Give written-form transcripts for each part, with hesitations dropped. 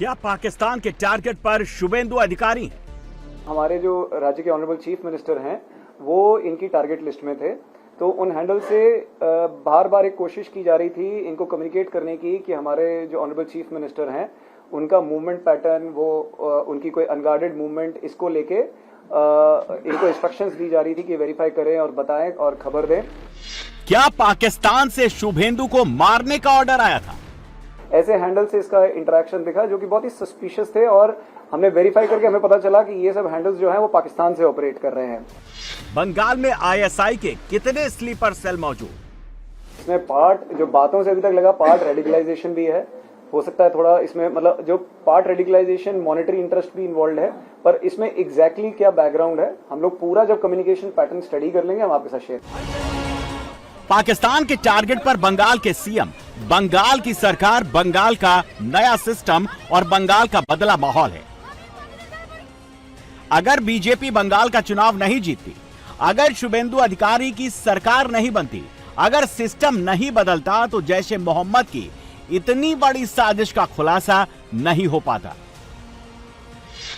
क्या पाकिस्तान के टारगेट पर शुभेंदु अधिकारी हैं? हमारे जो राज्य के ऑनरेबल चीफ मिनिस्टर हैं वो इनकी टारगेट लिस्ट में थे। तो उन हैंडल से बार बार एक कोशिश की जा रही थी इनको कम्युनिकेट करने की कि हमारे जो ऑनरेबल चीफ मिनिस्टर हैं उनका मूवमेंट पैटर्न, वो उनकी कोई अनगार्डेड मूवमेंट, इसको लेके इनको इंस्ट्रक्शंस दी जा रही थी कि वेरीफाई करें और बताएं और खबर दें। क्या पाकिस्तान से शुभेंदु को मारने का ऑर्डर आया था? ऐसे हैंडल से इसका इंटरेक्शन दिखा जो कि बहुत ही सस्पिशियस थे और हमने वेरीफाई करके हमें पता चला कि ये सब हैंडल्स जो हैं वो पाकिस्तान से ऑपरेट कर रहे हैं। बंगाल में आईएसआई के कितने स्लीपर सेल मौजूद? इसमें पार्ट जो बातों से अभी तक लगा पार्ट रेडिकलाइजेशन भी है, हो सकता है थोड़ा इसमें मतलब जो पार्ट रेडिकलाइजेशन मॉनेटरी इंटरेस्ट भी इन्वॉल्व है, पर इसमें एग्जैक्टली क्या बैकग्राउंड है हम लोग पूरा जब कम्युनिकेशन पैटर्न स्टडी कर लेंगे हम आपके साथ शेयर। पाकिस्तान के टारगेट पर बंगाल के सीएम, बंगाल की सरकार, बंगाल का नया सिस्टम और बंगाल का बदला माहौल है। अगर बीजेपी बंगाल का चुनाव नहीं जीतती, अगर शुभेंदु अधिकारी की सरकार नहीं बनती, अगर सिस्टम नहीं बदलता तो जैश ए मोहम्मद की इतनी बड़ी साजिश का खुलासा नहीं हो पाता।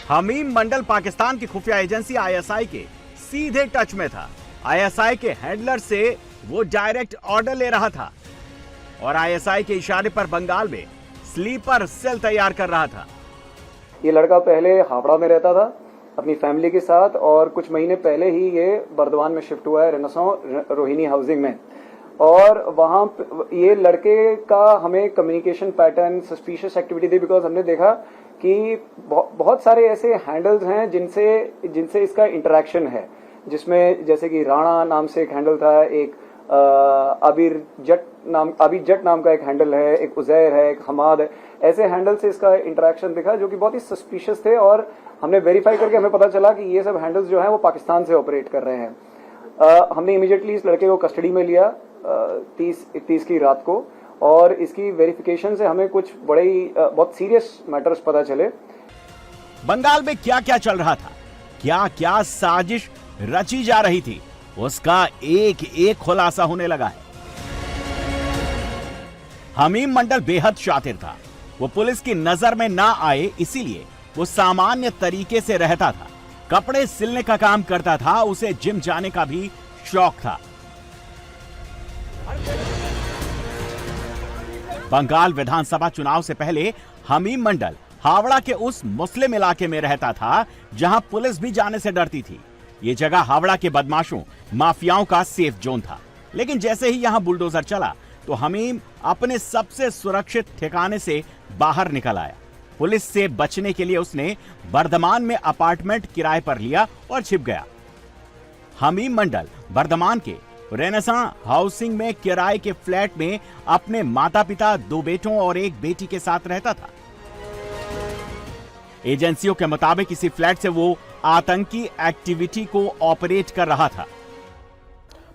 हमीम मंडल पाकिस्तान की खुफिया एजेंसी आईएसआई के सीधे टच में था। आईएसआई के हैंडलर से वो डायरेक्ट ऑर्डर ले रहा था और आईएसआई के इशारे पर बंगाल में स्लीपर सेल तैयार कर रहा था। ये लड़का पहले हावड़ा में रहता था अपनी फैमिली के साथ और कुछ महीने पहले ही ये बर्दवान में शिफ्ट हुआ है रेनेसां रोहिणी हाउसिंग में। और वहां ये लड़के का हमें कम्युनिकेशन पैटर्न सस्पिशियस एक्टिविटी थी बिकॉज हमने देखा कि बहुत सारे ऐसे हैंडल्स हैं जिनसे इसका इंटरेक्शन है, जिसमें जैसे कि राणा नाम से एक हैंडल था, एक अबीर जट नाम का एक हैंडल है, एक उजैर है, एक हमाद है। ऐसे हैंडल से इसका इंटरेक्शन दिखा जो कि बहुत ही सस्पिशियस थे और हमने वेरीफाई करके हमें पता चला कि ये सब हैंडल्स जो हैं वो पाकिस्तान से ऑपरेट कर रहे हैं। हमने इमीडिएटली इस लड़के को कस्टडी में लिया 30 की रात को और इसकी वेरिफिकेशन से हमें कुछ बड़े ही बहुत सीरियस मैटर्स पता चले। बंगाल में क्या क्या चल रहा था, क्या क्या साजिश रची जा रही थी, उसका एक एक खुलासा होने लगा है। हमीम मंडल बेहद शातिर था। वो पुलिस की नजर में ना आए इसीलिए वो सामान्य तरीके से रहता था। कपड़े सिलने का काम करता था, उसे जिम जाने का भी शौक था। बंगाल विधानसभा चुनाव से पहले हमीम मंडल हावड़ा के उस मुस्लिम इलाके में रहता था जहां पुलिस भी जाने से डरती थी। ये जगह हावड़ा के बदमाशों, माफियाओं का सेफ जोन था। लेकिन जैसे ही यहां बुलडोजर चला तो हमीम अपने सबसे सुरक्षित ठिकाने से बाहर निकल आया। पुलिस से बचने के लिए उसने बर्दमान में अपार्टमेंट किराए पर लिया और छिप गया। हमीम मंडल बर्दमान के रेनेसां हाउसिंग में किराए के फ्लैट में अपने माता पिता, 2 बेटों और 1 बेटी के साथ रहता था। एजेंसियों के मुताबिक इसी फ्लैट से वो आतंकी एक्टिविटी को ऑपरेट कर रहा था।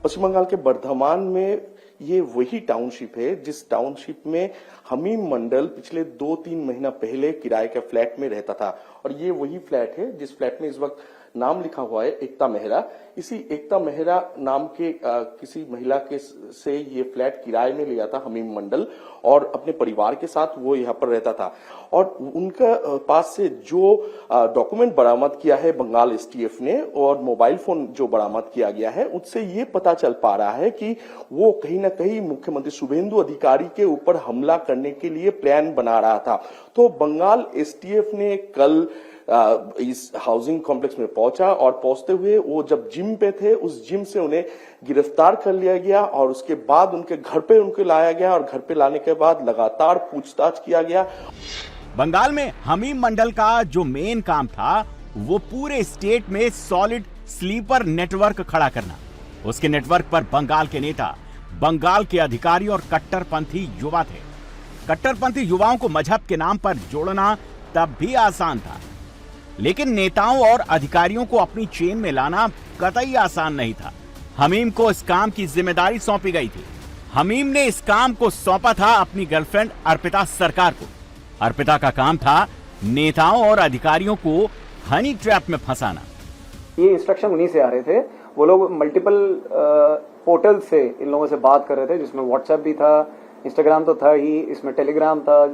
पश्चिम बंगाल के बर्धमान में ये वही टाउनशिप है जिस टाउनशिप में हमीम मंडल पिछले 2-3 महीना पहले किराए के फ्लैट में रहता था। और ये वही फ्लैट है जिस फ्लैट में इस वक्त नाम लिखा हुआ है एकता मेहरा। इसी एकता मेहरा नाम के किसी महिला के से ये फ्लैट किराए में लिया था हमीम मंडल और अपने परिवार के साथ वो यहाँ पर रहता था। और उनका पास से जो डॉक्यूमेंट बरामद किया है बंगाल एसटीएफ ने और मोबाइल फोन जो बरामद किया गया है, उससे ये पता चल पा रहा है कि वो कहीं ना कहीं मुख्यमंत्री शुभेंदु अधिकारी के ऊपर हमला करने के लिए प्लान बना रहा था। तो बंगाल एसटीएफ ने कल इस हाउसिंग कॉम्प्लेक्स में पहुंचा और पहुंचते हुए वो जब जिम पे थे उस जिम से उन्हें गिरफ्तार कर लिया गया और उसके बाद उनके घर पे उनको लाया गया और घर पे लाने के बाद लगातार पूछताछ किया गया। बंगाल में हमीम मंडल का जो मेन काम था वो पूरे स्टेट में सॉलिड स्लीपर नेटवर्क खड़ा करना। उसके नेटवर्क पर बंगाल के नेता, बंगाल के अधिकारी और कट्टरपंथी युवा थे। कट्टरपंथी युवाओं को मजहब के नाम पर जोड़ना तब भी आसान था, लेकिन नेताओं और अधिकारियों को अपनी चेन में लाना कतई आसान नहीं था। हमीम को इस काम की जिम्मेदारी सौंपी गई थी। हमीम ने इस काम को सौंपा था अपनी गर्लफ्रेंड अर्पिता सरकार को। अर्पिता का काम था नेताओं और अधिकारियों को हनी ट्रैप में फंसाना। ये इंस्ट्रक्शन उन्हीं से आ रहे थे। वो लोग मल्टीपल पोर्टल से इन लोगों से बात कर रहे थे, जिसमें व्हाट्सएप भी था, इंस्टाग्राम तो था ही, इसमें टेलीग्राम था,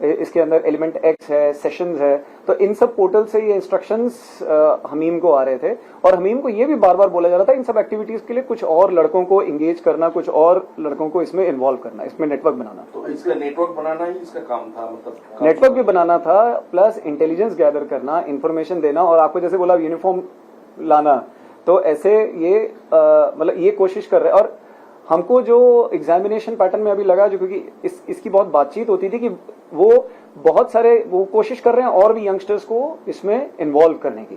इसके अंदर एलिमेंट एक्स है, सेशंस है, तो इन सब पोर्टल से ये इंस्ट्रक्शंस हमीम को आ रहे थे और हमीम को ये भी बार बार बोला जा रहा था इन सब एक्टिविटीज के लिए कुछ और लड़कों को एंगेज करना, कुछ और लड़कों को इसमें इन्वॉल्व करना, इसमें नेटवर्क बनाना। तो इसका नेटवर्क बनाना ही इसका काम था, मतलब नेटवर्क भी बनाना था, प्लस इंटेलिजेंस गैदर करना, इंफॉर्मेशन देना, और आपको जैसे बोला यूनिफॉर्म लाना, तो ऐसे ये मतलब ये कोशिश कर रहे हैं। और हमको जो एग्जामिनेशन पैटर्न में अभी लगा, जो क्योंकि इसकी बहुत बातचीत होती थी कि वो बहुत सारे वो कोशिश कर रहे हैं और भी यंगस्टर्स को इसमें इन्वॉल्व करने की।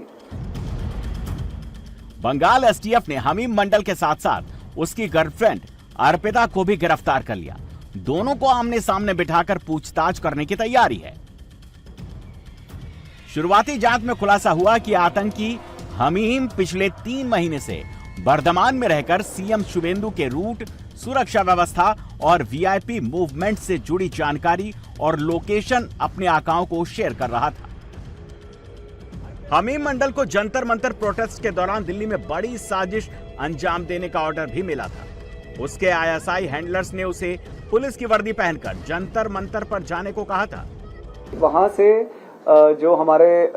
बंगाल एसटीएफ ने हमीम मंडल के साथ साथ उसकी गर्लफ्रेंड अर्पिता को भी गिरफ्तार कर लिया। दोनों को आमने सामने बिठाकर पूछताछ करने की तैयारी है। शुरुआती जांच में खुलासा हुआ कि आतंकी हमीम पिछले 3 महीने से बर्धमान में रहकर सीएम शुभेंदु के रूट, सुरक्षा व्यवस्था और वीआईपी मूवमेंट से जुड़ी जानकारी और लोकेशन अपने आकाओं को शेयर कर रहा था। हमीम मंडल को जंतर मंतर प्रोटेस्ट के दौरान दिल्ली में बड़ी साजिश अंजाम देने का ऑर्डर भी मिला था। उसके आईएसआई हैंडलर्स ने उसे पुलिस की वर्दी पहनकर जंतर मंतर पर जाने को कहा था। वहां से जो हमारे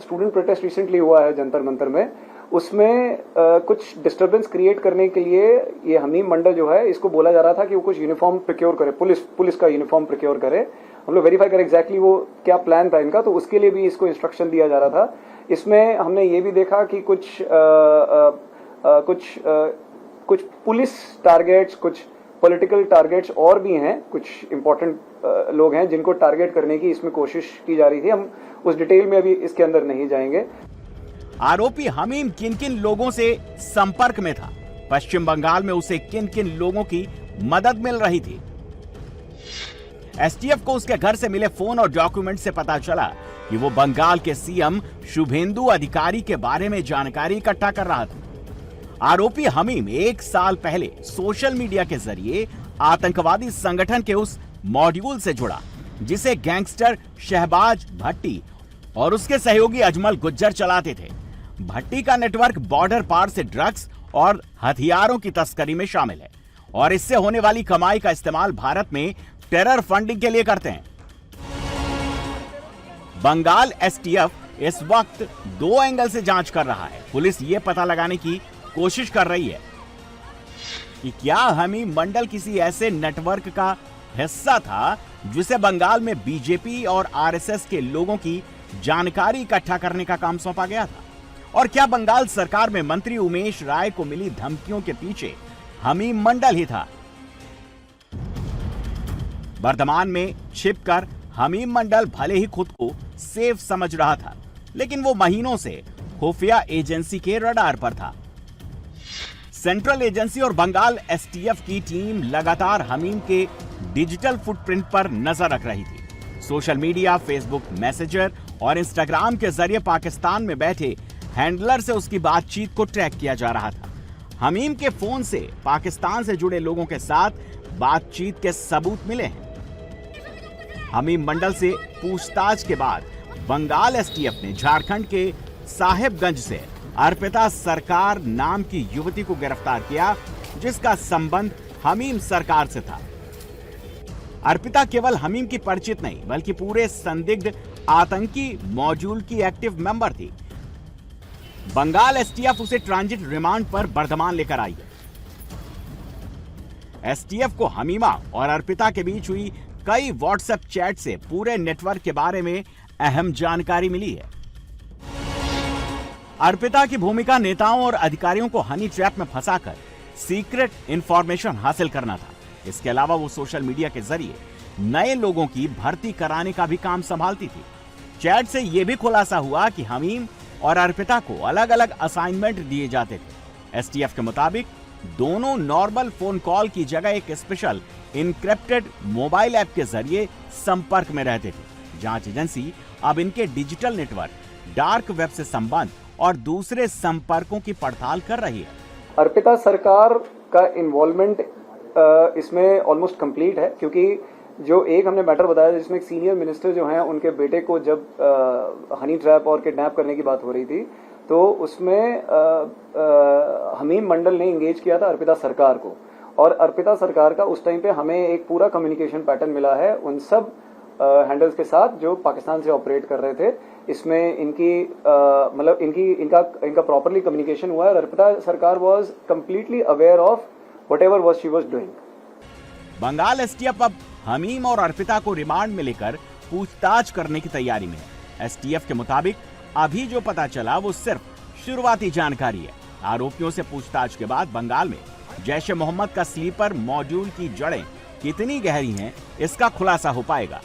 स्टूडेंट प्रोटेस्ट रिसेंटली हुआ है जंतर मंतर में, उसमें कुछ डिस्टरबेंस क्रिएट करने के लिए ये हमीम मंडल जो है, इसको बोला जा रहा था कि वो कुछ यूनिफॉर्म प्रोक्योर करे, पुलिस का यूनिफॉर्म प्रोक्योर करे। हम लोग वेरीफाई करें एग्जैक्टली वो क्या प्लान था इनका, तो उसके लिए भी इसको इंस्ट्रक्शन दिया जा रहा था। इसमें हमने ये भी देखा कि कुछ पुलिस टारगेट्स, कुछ पॉलिटिकल टारगेट्स और भी हैं, कुछ इंपॉर्टेंट लोग हैं जिनको टारगेट करने की इसमें कोशिश की जा रही थी। हम उस डिटेल में अभी इसके अंदर नहीं जाएंगे। आरोपी हमीम किन किन लोगों से संपर्क में था, पश्चिम बंगाल में उसे किन किन लोगों की मदद मिल रही थी। एसटीएफ को उसके घर से मिले फोन और डॉक्यूमेंट से पता चला कि वो बंगाल के सीएम शुभेंदु अधिकारी के बारे में जानकारी इकट्ठा कर रहा था। आरोपी हमीम 1 साल पहले सोशल मीडिया के जरिए आतंकवादी संगठन के उस मॉड्यूल से जुड़ा जिसे गैंगस्टर शहबाज भट्टी और उसके सहयोगी अजमल गुज्जर चलाते थे। भट्टी का नेटवर्क बॉर्डर पार से ड्रग्स और हथियारों की तस्करी में शामिल है और इससे होने वाली कमाई का इस्तेमाल भारत में टेरर फंडिंग के लिए करते हैं। बंगाल एसटीएफ इस वक्त 2 एंगल से जांच कर रहा है। पुलिस ये पता लगाने की कोशिश कर रही है कि क्या हमीम मंडल किसी ऐसे नेटवर्क का हिस्सा था जिसे बंगाल में बीजेपी और आरएसएस के लोगों की जानकारी इकट्ठा करने का काम सौंपा गया था, और क्या बंगाल सरकार में मंत्री उमेश राय को मिली धमकियों के पीछे हमीम मंडल ही था। वर्तमान में छिपकर हमीम मंडल भले ही खुद को सेफ समझ रहा था, लेकिन वो महीनों से खुफिया एजेंसी के रडार पर था। सेंट्रल एजेंसी और बंगाल एसटीएफ की टीम लगातार हमीम के डिजिटल फुटप्रिंट पर नजर रख रही थी। सोशल मीडिया, फेसबुक मैसेंजर और इंस्टाग्राम के जरिए पाकिस्तान में बैठे हैंडलर से उसकी बातचीत को ट्रैक किया जा रहा था। हमीम के फोन से पाकिस्तान से जुड़े लोगों के साथ बातचीत के सबूत मिले हैं। हमीम मंडल से पूछताछ के बाद बंगाल एसटीएफ ने झारखंड के साहेबगंज से अर्पिता सरकार नाम की युवती को गिरफ्तार किया, जिसका संबंध हमीम सरकार से था। अर्पिता केवल हमीम की परिचित नहीं बल्कि पूरे संदिग्ध आतंकी मॉड्यूल की एक्टिव मेंबर थी। बंगाल एसटीएफ उसे ट्रांजिट रिमांड पर बर्धमान लेकर आई है। एसटीएफ को हमीमा और अर्पिता के बीच हुई कई व्हाट्सएप चैट से पूरे नेटवर्क के बारे में अहम जानकारी मिली है। अर्पिता की भूमिका नेताओं और अधिकारियों को हनी ट्रैप में फंसाकर सीक्रेट इंफॉर्मेशन हासिल करना था। इसके अलावा वो सोशल मीडिया के जरिए नए लोगों की भर्ती कराने का भी काम संभालती थी। चैट से यह भी खुलासा हुआ कि हमीम और अर्पिता को अलग अलग असाइनमेंट दिए जाते थे। एसटीएफ के मुताबिक दोनों नॉर्मल फोन कॉल की जगह एक स्पेशल इनक्रिप्टेड मोबाइल ऐप के जरिए संपर्क में रहते थे। जांच एजेंसी अब इनके डिजिटल नेटवर्क, डार्क वेब से संबंध और दूसरे संपर्कों की पड़ताल कर रही है। अर्पिता सरकार का इन्वॉल्वमेंट इसमें ऑलमोस्ट कंप्लीट है, क्योंकि जो एक हमने मैटर बताया जिसमें एक सीनियर मिनिस्टर जो हैं उनके बेटे को जब हनी ट्रैप और किडनैप करने की बात हो रही थी, तो उसमें हमीम मंडल ने एंगेज किया था अर्पिता सरकार को, और अर्पिता सरकार का उस टाइम पे हमें एक पूरा कम्युनिकेशन पैटर्न मिला है उन सब हैंडल्स के साथ जो पाकिस्तान से ऑपरेट कर रहे थे। इसमें इनकी मतलब इनका प्रॉपरली कम्युनिकेशन हुआ है और Arpita Sarkar was completely aware of whatever was she was doing. Bengal STF अब हमीम और अर्पिता को रिमांड में लेकर पूछताछ करने की तैयारी में है। एसटीएफ के मुताबिक अभी जो पता चला वो सिर्फ शुरुआती जानकारी है। आरोपियों से पूछताछ के बाद बंगाल में जैश-ए-मोहम्मद का स्लीपर मॉड्यूल की जड़ें कितनी गहरी हैं, इसका खुलासा हो पाएगा।